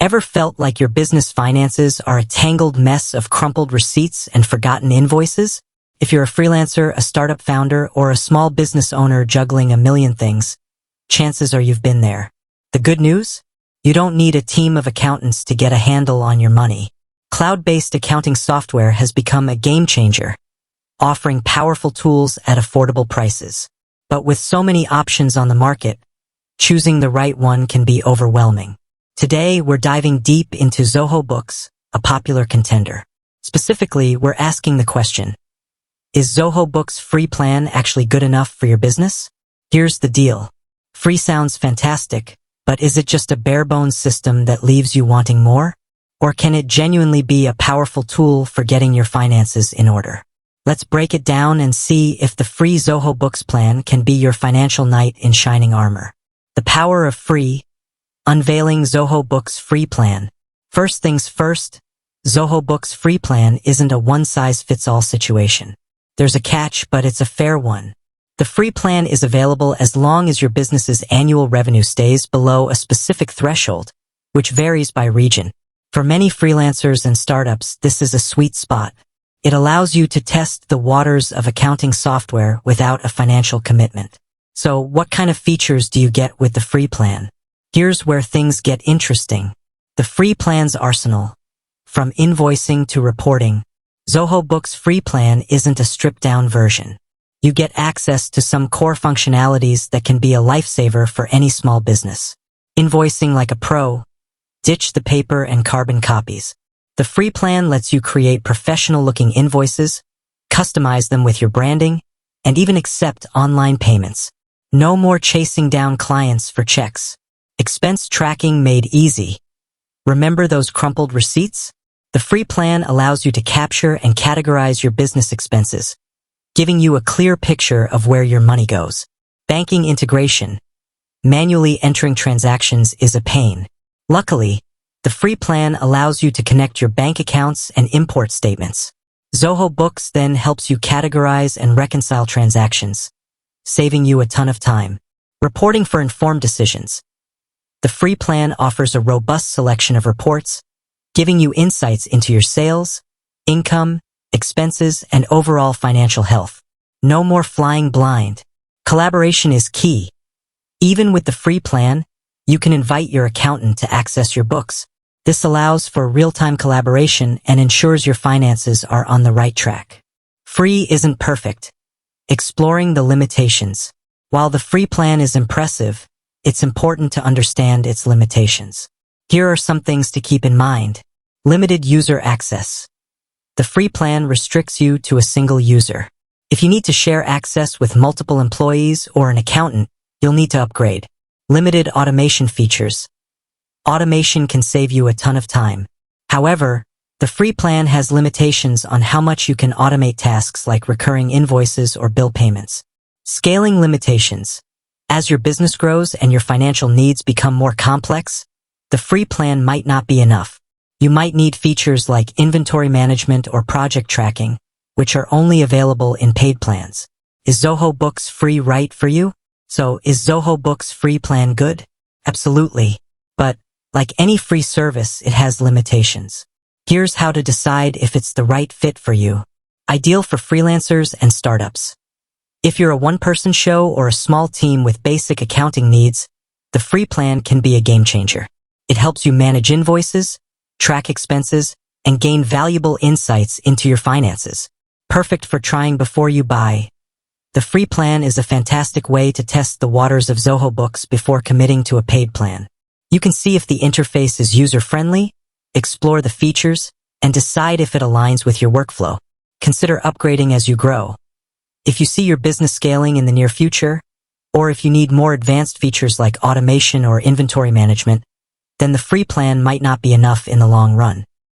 Ever felt like your business finances are a tangled mess of crumpled receipts and forgotten invoices? If you're a freelancer, a startup founder, or a small business owner juggling a million things, chances are you've been there. The good news? You don't need a team of accountants to get a handle on your money. Cloud-based accounting software has become a game changer, offering powerful tools at affordable prices. But with so many options on the market, choosing the right one can be overwhelming. Today, we're diving deep into Zoho Books, a popular contender. Specifically, we're asking the question, is Zoho Books' free plan actually good enough for your business? Here's the deal. Free sounds fantastic, but is it just a bare-bones system that leaves you wanting more? Or can it genuinely be a powerful tool for getting your finances in order? Let's break it down and see if the free Zoho Books plan can be your financial knight in shining armor. The power of free. Unveiling Zoho Books free plan. First things first, Zoho Books free plan isn't a one-size-fits-all situation. There's a catch, but it's a fair one. The free plan is available as long as your business's annual revenue stays below a specific threshold, which varies by region. For many freelancers and startups, this is a sweet spot. It allows you to test the waters of accounting software without a financial commitment. So, what kind of features do you get with the free plan? Here's where things get interesting. The free plan's arsenal. From invoicing to reporting, Zoho Books' free plan isn't a stripped-down version. You get access to some core functionalities that can be a lifesaver for any small business. Invoicing like a pro. Ditch the paper and carbon copies. The free plan lets you create professional-looking invoices, customize them with your branding, and even accept online payments. No more chasing down clients for checks. Expense tracking made easy. Remember those crumpled receipts? The free plan allows you to capture and categorize your business expenses, giving you a clear picture of where your money goes. Banking integration. Manually entering transactions is a pain. Luckily, the free plan allows you to connect your bank accounts and import statements. Zoho Books then helps you categorize and reconcile transactions, saving you a ton of time. Reporting for informed decisions. The free plan offers a robust selection of reports, giving you insights into your sales, income, expenses, and overall financial health. No more flying blind. Collaboration is key. Even with the free plan, you can invite your accountant to access your books. This allows for real-time collaboration and ensures your finances are on the right track. Free isn't perfect. Exploring the limitations. While the free plan is impressive, it's important to understand its limitations. Here are some things to keep in mind. Limited user access. The free plan restricts you to a single user. If you need to share access with multiple employees or an accountant, you'll need to upgrade. Limited automation features. Automation can save you a ton of time. However, the free plan has limitations on how much you can automate tasks like recurring invoices or bill payments. Scaling limitations. As your business grows and your financial needs become more complex, the free plan might not be enough. You might need features like inventory management or project tracking, which are only available in paid plans. Is Zoho Books free right for you? So, is Zoho Books free plan good? Absolutely. But, like any free service, it has limitations. Here's how to decide if it's the right fit for you. Ideal for freelancers and startups. If you're a one-person show or a small team with basic accounting needs, the free plan can be a game changer. It helps you manage invoices, track expenses, and gain valuable insights into your finances. Perfect for trying before you buy. The free plan is a fantastic way to test the waters of Zoho Books before committing to a paid plan. You can see if the interface is user-friendly, explore the features, and decide if it aligns with your workflow. Consider upgrading as you grow. If you see your business scaling in the near future, or if you need more advanced features like automation or inventory management, then the free plan might not be enough in the long run.